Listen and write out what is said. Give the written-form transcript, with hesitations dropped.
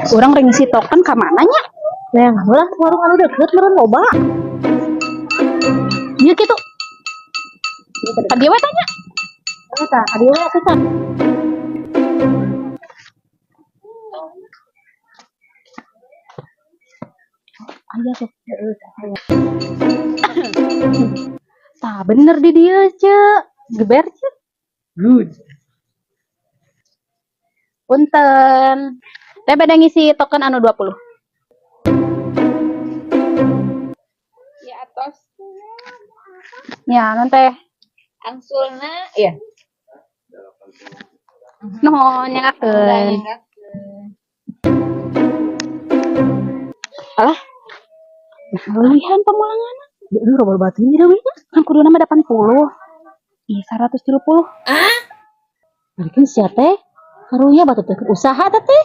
Orang ngisi token ke mananya? Nah, ulah warung anu deket meureun loba. Ieu kitu. Ka dieu we tanya. Eta, adieu we atuh tah. Aya tuh. Tah bener di dieu ce. Geber ce. Good. Punten. Teh beda ngisi token anu 20. Ya atos Ya, non teh. angsulna ya. Nuhun nyangakeun. Alah. Nah, leuwihan pemulangan. Ini robol batu ini dah we. Kan kuduna mah 80. Ih, 130. Balikin sia teh. Karunya batu teh usaha teh.